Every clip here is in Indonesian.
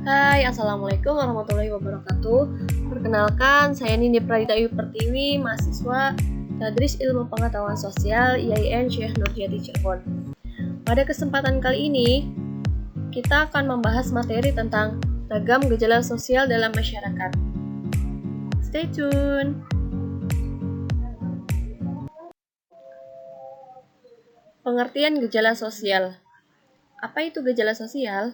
Hai, Assalamualaikum warahmatullahi wabarakatuh. Perkenalkan, saya Nindi Pradita Ayu Pertiwi, mahasiswa Tadris Ilmu Pengetahuan Sosial IAIN Syekh Nurjati Cirebon. Pada kesempatan kali ini, kita akan membahas materi tentang ragam gejala sosial dalam masyarakat. Stay tune! Pengertian gejala sosial. Apa itu gejala sosial?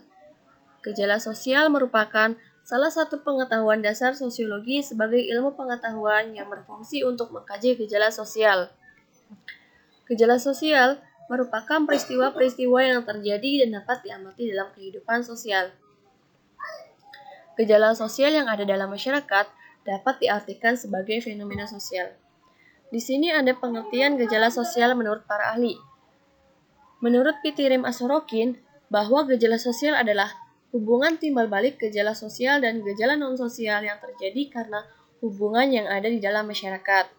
Gejala sosial merupakan salah satu pengetahuan dasar sosiologi sebagai ilmu pengetahuan yang berfungsi untuk mengkaji gejala sosial. Gejala sosial merupakan peristiwa-peristiwa yang terjadi dan dapat diamati dalam kehidupan sosial. Gejala sosial yang ada dalam masyarakat dapat diartikan sebagai fenomena sosial. Di sini ada pengertian gejala sosial menurut para ahli. Menurut Pitirim Asorokin, bahwa gejala sosial adalah hubungan timbal balik gejala sosial dan gejala non-sosial yang terjadi karena hubungan yang ada di dalam masyarakat.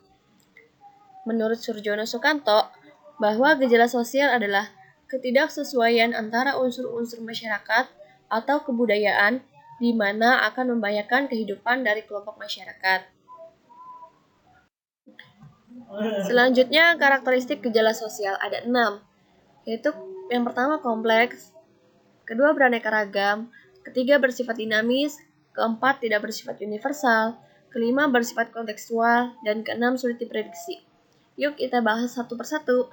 Menurut Surjono Sukanto, bahwa gejala sosial adalah ketidaksesuaian antara unsur-unsur masyarakat atau kebudayaan di mana akan membahayakan kehidupan dari kelompok masyarakat. Selanjutnya, karakteristik gejala sosial ada 6, yaitu yang pertama kompleks, kedua beraneka ragam, ketiga bersifat dinamis, keempat tidak bersifat universal, kelima bersifat kontekstual, dan keenam sulit diprediksi. Yuk kita bahas satu persatu.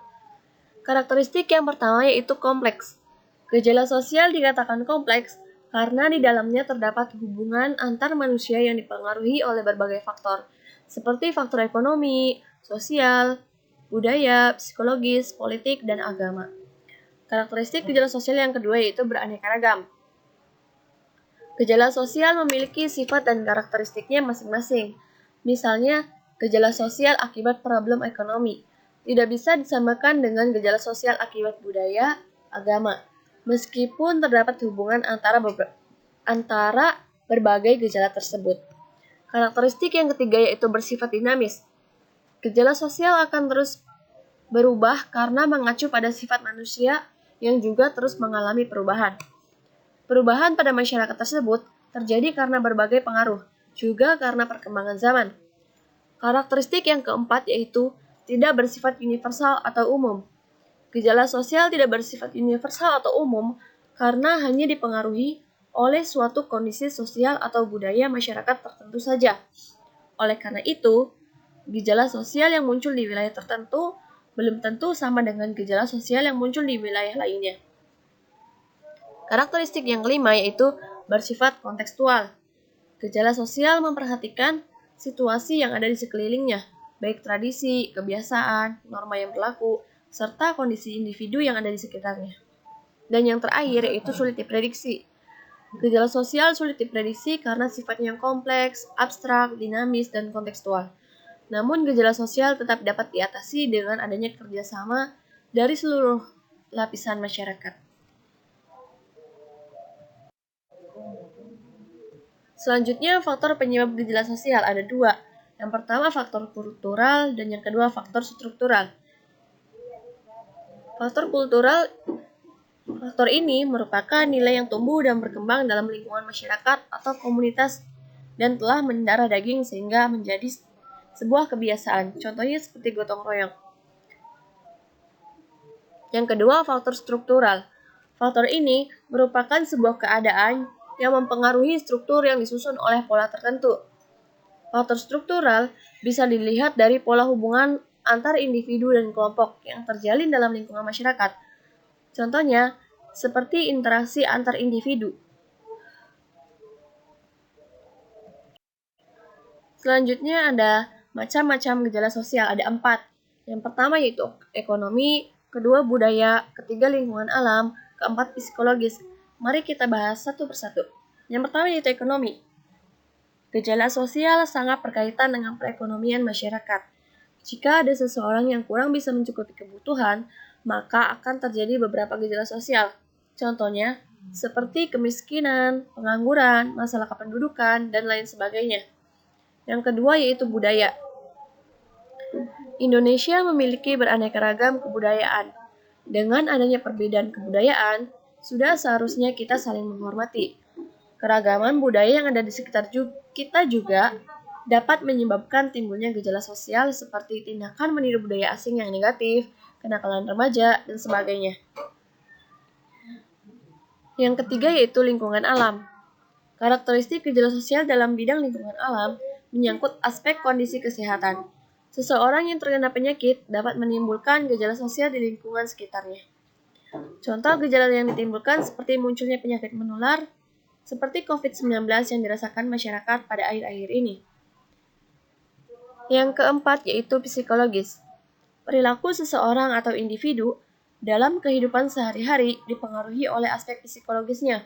Karakteristik yang pertama yaitu kompleks. Gejala sosial dikatakan kompleks karena di dalamnya terdapat hubungan antar manusia yang dipengaruhi oleh berbagai faktor, seperti faktor ekonomi, sosial, budaya, psikologis, politik, dan agama. Karakteristik gejala sosial yang kedua yaitu beraneka ragam. Gejala sosial memiliki sifat dan karakteristiknya masing-masing. Misalnya, gejala sosial akibat problem ekonomi tidak bisa disamakan dengan gejala sosial akibat budaya, agama, meskipun terdapat hubungan antara berbagai gejala tersebut. Karakteristik yang ketiga yaitu bersifat dinamis. Gejala sosial akan terus berubah karena mengacu pada sifat manusia yang juga terus mengalami perubahan. Perubahan pada masyarakat tersebut terjadi karena berbagai pengaruh, juga karena perkembangan zaman. Karakteristik yang keempat yaitu tidak bersifat universal atau umum. Gejala sosial tidak bersifat universal atau umum karena hanya dipengaruhi oleh suatu kondisi sosial atau budaya masyarakat tertentu saja. Oleh karena itu, gejala sosial yang muncul di wilayah tertentu belum tentu sama dengan gejala sosial yang muncul di wilayah lainnya. Karakteristik yang kelima yaitu bersifat kontekstual. Gejala sosial memperhatikan situasi yang ada di sekelilingnya, baik tradisi, kebiasaan, norma yang berlaku, serta kondisi individu yang ada di sekitarnya. Dan yang terakhir yaitu sulit diprediksi. Gejala sosial sulit diprediksi karena sifatnya yang kompleks, abstrak, dinamis, dan kontekstual. Namun gejala sosial tetap dapat diatasi dengan adanya kerjasama dari seluruh lapisan masyarakat. Selanjutnya, faktor penyebab gejala sosial ada 2. Yang pertama faktor kultural dan yang kedua faktor struktural. Faktor ini merupakan nilai yang tumbuh dan berkembang dalam lingkungan masyarakat atau komunitas dan telah mendarah daging sehingga menjadi sebuah kebiasaan, contohnya seperti gotong royong. Yang kedua, faktor struktural. Faktor ini merupakan sebuah keadaan yang mempengaruhi struktur yang disusun oleh pola tertentu. Faktor struktural bisa dilihat dari pola hubungan antar individu dan kelompok yang terjalin dalam lingkungan masyarakat. Contohnya, seperti interaksi antar individu. Selanjutnya ada macam-macam gejala sosial, ada 4. Yang pertama yaitu ekonomi, kedua budaya, ketiga lingkungan alam, keempat psikologis. Mari kita bahas satu persatu. Yang pertama yaitu ekonomi. Gejala sosial sangat berkaitan dengan perekonomian masyarakat. Jika ada seseorang yang kurang bisa mencukupi kebutuhan, maka akan terjadi beberapa gejala sosial. Contohnya, seperti kemiskinan, pengangguran, masalah kependudukan, dan lain sebagainya. Yang kedua yaitu budaya. Indonesia memiliki beraneka ragam kebudayaan. Dengan adanya perbedaan kebudayaan, sudah seharusnya kita saling menghormati. Keragaman budaya yang ada di sekitar kita juga dapat menyebabkan timbulnya gejala sosial seperti tindakan meniru budaya asing yang negatif, kenakalan remaja, dan sebagainya. Yang ketiga yaitu lingkungan alam. Karakteristik gejala sosial dalam bidang lingkungan alam menyangkut aspek kondisi kesehatan. Seseorang yang terkena penyakit dapat menimbulkan gejala sosial di lingkungan sekitarnya. Contoh gejala yang ditimbulkan seperti munculnya penyakit menular, seperti COVID-19 yang dirasakan masyarakat pada akhir-akhir ini. Yang keempat yaitu psikologis. Perilaku seseorang atau individu dalam kehidupan sehari-hari dipengaruhi oleh aspek psikologisnya.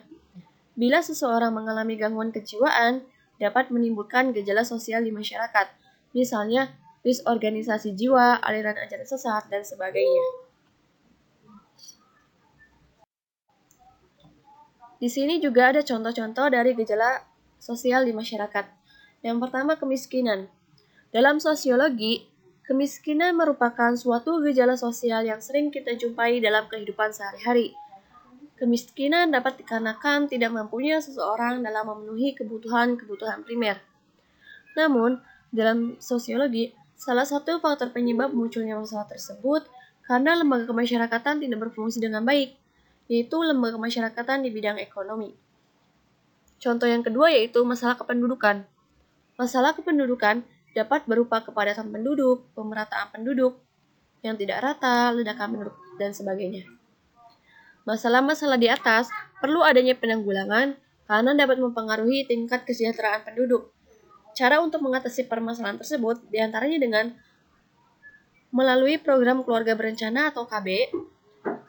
Bila seseorang mengalami gangguan kejiwaan, dapat menimbulkan gejala sosial di masyarakat, misalnya disorganisasi jiwa, aliran ajaran sesat, dan sebagainya. Di sini juga ada contoh-contoh dari gejala sosial di masyarakat. Yang pertama, kemiskinan. Dalam sosiologi, kemiskinan merupakan suatu gejala sosial yang sering kita jumpai dalam kehidupan sehari-hari. Kemiskinan dapat dikarenakan tidak mampunya seseorang dalam memenuhi kebutuhan-kebutuhan primer. Namun, dalam sosiologi, salah satu faktor penyebab munculnya masalah tersebut karena lembaga kemasyarakatan tidak berfungsi dengan baik, yaitu lembaga kemasyarakatan di bidang ekonomi. Contoh yang kedua yaitu masalah kependudukan. Masalah kependudukan dapat berupa kepadatan penduduk, pemerataan penduduk yang tidak rata, ledakan penduduk, dan sebagainya. Masalah-masalah di atas perlu adanya penanggulangan karena dapat mempengaruhi tingkat kesejahteraan penduduk. Cara untuk mengatasi permasalahan tersebut diantaranya dengan melalui program keluarga berencana atau KB,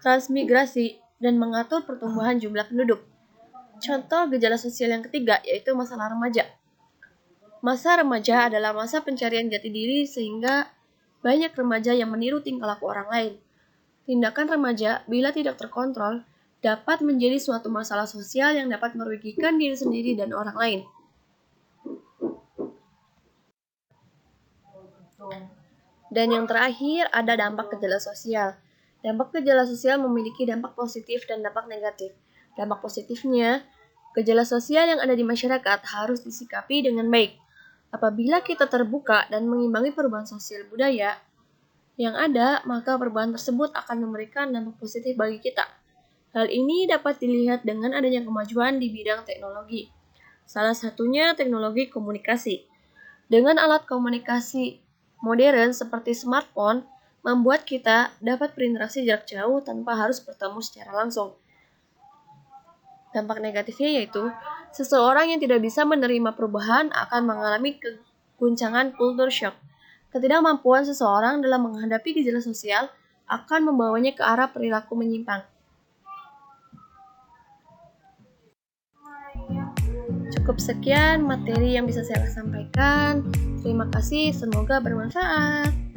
transmigrasi, dan mengatur pertumbuhan jumlah penduduk. Contoh gejala sosial yang ketiga yaitu masalah remaja. Masa remaja adalah masa pencarian jati diri sehingga banyak remaja yang meniru tingkah laku orang lain. Tindakan remaja bila tidak terkontrol dapat menjadi suatu masalah sosial yang dapat merugikan diri sendiri dan orang lain. Dan yang terakhir ada dampak gejala sosial. Dampak gejala sosial memiliki dampak positif dan dampak negatif. Dampak positifnya, gejala sosial yang ada di masyarakat harus disikapi dengan baik. Apabila kita terbuka dan mengimbangi perubahan sosial budaya yang ada, maka perubahan tersebut akan memberikan dampak positif bagi kita. Hal ini dapat dilihat dengan adanya kemajuan di bidang teknologi. Salah satunya teknologi komunikasi. Dengan alat komunikasi modern seperti smartphone, membuat kita dapat berinteraksi jarak jauh tanpa harus bertemu secara langsung. Dampak negatifnya yaitu, seseorang yang tidak bisa menerima perubahan akan mengalami keguncangan culture shock. Ketidakmampuan seseorang dalam menghadapi gejala sosial akan membawanya ke arah perilaku menyimpang. Cukup sekian materi yang bisa saya sampaikan. Terima kasih, semoga bermanfaat.